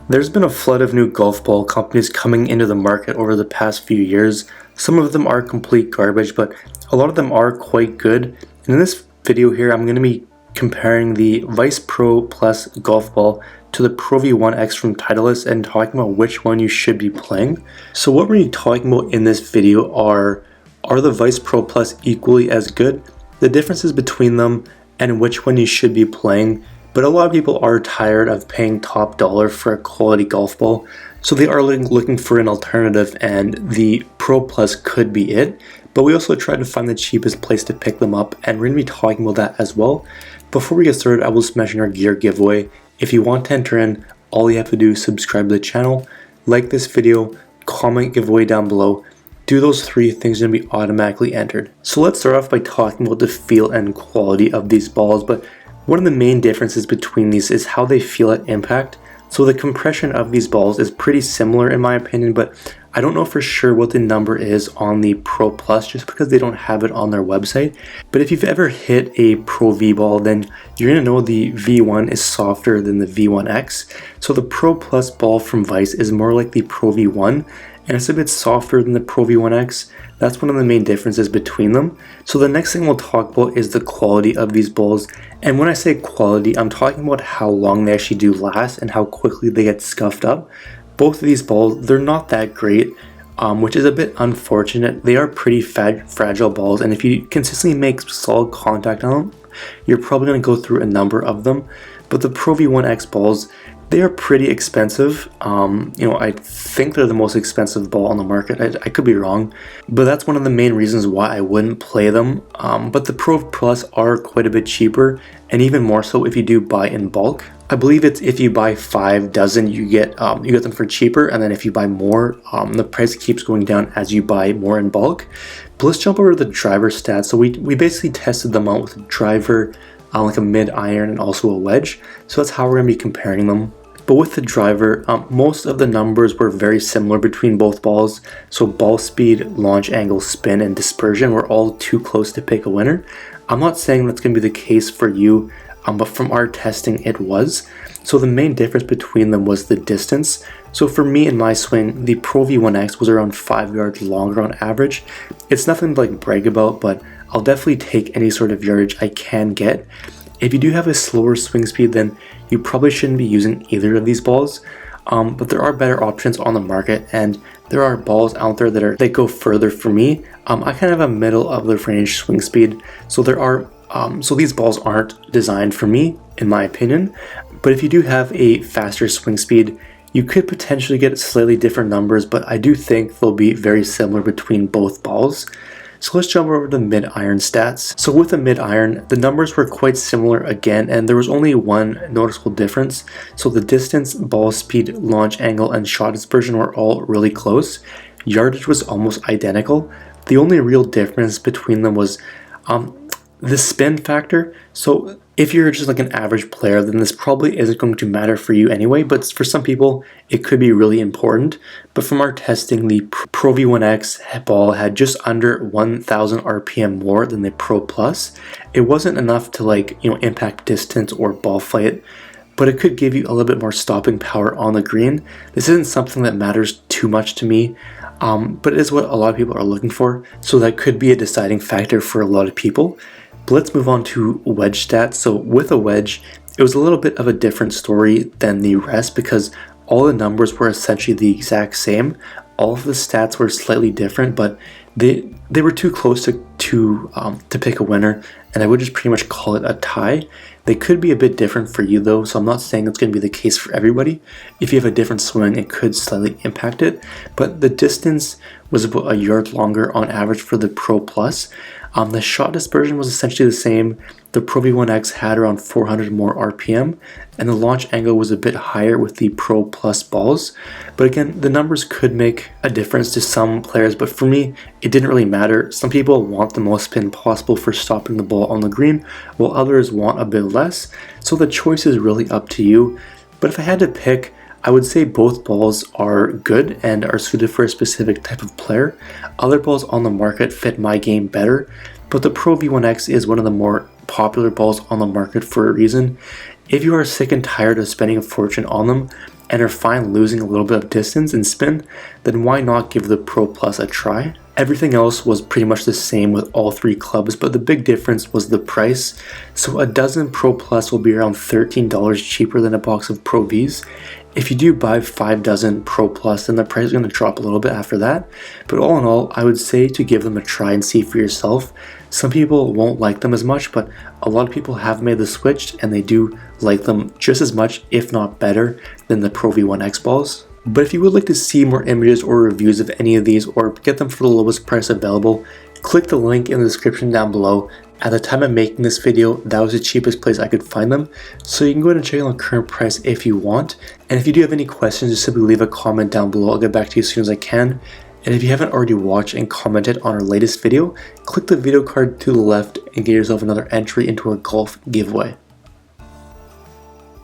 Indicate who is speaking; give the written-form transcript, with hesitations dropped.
Speaker 1: There's been a flood of new golf ball companies coming into the market over the past few years. Some of them are complete garbage, but a lot of them are quite good. And in this video here, I'm going to be comparing the Vice Pro Plus golf ball to the Pro V1X from Titleist and talking about which one you should be playing. So what we're talking about in this video are the Vice Pro Plus equally as good, the differences between them, and which one you should be playing. But a lot of people are tired of paying top dollar for a quality golf ball, so they are looking for an alternative, and the Pro Plus could be it. But we also try to find the cheapest place to pick them up, and we're going to be talking about that as well. Before we get started, I will just mention our gear giveaway. If you want to enter in, all you have to do is subscribe to the channel, like this video, comment giveaway down below. Do those three things and be automatically entered. So let's start off by talking about the feel and quality of these balls, but one of the main differences between these is how they feel at impact. So the compression of these balls is pretty similar in my opinion, but I don't know for sure what the number is on the Pro Plus just because they don't have it on their website. But if you've ever hit a Pro V ball, then you're going to know the V1 is softer than the V1X. So the Pro Plus ball from Vice is more like the Pro V1, and it's a bit softer than the Pro V1X. That's one of the main differences between them. So the next thing we'll talk about is the quality of these balls. And when I say quality, I'm talking about how long they actually do last and how quickly they get scuffed up. Both of these balls, they're not that great, which is a bit unfortunate. They are pretty fragile balls, and if you consistently make solid contact on them, you're probably going to go through a number of them. But the Pro V1X balls, they are pretty expensive. I think they're the most expensive ball on the market. I could be wrong, but that's one of the main reasons why I wouldn't play them. But the Pro Plus are quite a bit cheaper, and even more so if you do buy in bulk. I believe it's if you buy 5 dozen, you get them for cheaper, and then if you buy more, the price keeps going down as you buy more in bulk. But let's jump over to the driver stats. So we basically tested them out with a driver, like a mid iron, and also a wedge. So that's how we're going to be comparing them. But with the driver, most of the numbers were very similar between both balls. So ball speed, launch angle, spin, and dispersion were all too close to pick a winner. I'm not saying that's going to be the case for you, but from our testing it was. So the main difference between them was the distance. So for me in my swing, the Pro V1X was around 5 yards longer on average. It's nothing to brag about, but I'll definitely take any sort of yardage I can get. If you do have a slower swing speed, then you probably shouldn't be using either of these balls. But there are better options on the market, and there are balls out there that go further for me. I kind of have a middle of the range swing speed, so so these balls aren't designed for me, in my opinion. But if you do have a faster swing speed, you could potentially get slightly different numbers, but I do think they'll be very similar between both balls. So let's jump over to the mid-iron stats. So with the mid-iron, the numbers were quite similar again, and there was only one noticeable difference. So the distance, ball speed, launch angle, and shot dispersion were all really close. Yardage was almost identical. The only real difference between them was the spin factor. So if you're just an average player, then this probably isn't going to matter for you anyway, but for some people it could be really important. But from our testing, the Pro V1X ball had just under 1000 RPM more than the Pro Plus. It wasn't enough to impact distance or ball flight, but it could give you a little bit more stopping power on the green. This isn't something that matters too much to me, but it is what a lot of people are looking for, so that could be a deciding factor for a lot of people. But let's move on to wedge stats. So with a wedge, it was a little bit of a different story than the rest because all the numbers were essentially the exact same. All of the stats were slightly different, but they were too close to pick a winner, and I would just pretty much call it a tie. They could be a bit different for you though, so I'm not saying it's going to be the case for everybody. If you have a different swing, it could slightly impact it, but the distance was about a yard longer on average for the Pro Plus. The shot dispersion was essentially the same. The Pro V1X had around 400 more RPM, and the launch angle was a bit higher with the Pro Plus balls. But again, the numbers could make a difference to some players, but for me, it didn't really matter. Some people want the most spin possible for stopping the ball on the green, while others want a bit less. So the choice is really up to you. But if I had to pick, I would say both balls are good and are suited for a specific type of player. Other balls on the market fit my game better, but the Pro V1X is one of the more popular balls on the market for a reason. If you are sick and tired of spending a fortune on them, and are fine losing a little bit of distance and spin, then why not give the Pro Plus a try? Everything else was pretty much the same with all three clubs, but the big difference was the price. So a dozen Pro Plus will be around $13 cheaper than a box of Pro Vs. If you do buy 5 dozen Pro Plus, then the price is going to drop a little bit after that. But all in all, I would say to give them a try and see for yourself. Some people won't like them as much, but a lot of people have made the switch and they do like them just as much, if not better, than the Pro V1X balls. But if you would like to see more images or reviews of any of these or get them for the lowest price available, click the link in the description down below. At the time of making this video, that was the cheapest place I could find them, so you can go ahead and check out the current price if you want. And if you do have any questions, just simply leave a comment down below. I'll get back to you as soon as I can. And if you haven't already watched and commented on our latest video, click the video card to the left and get yourself another entry into our golf giveaway.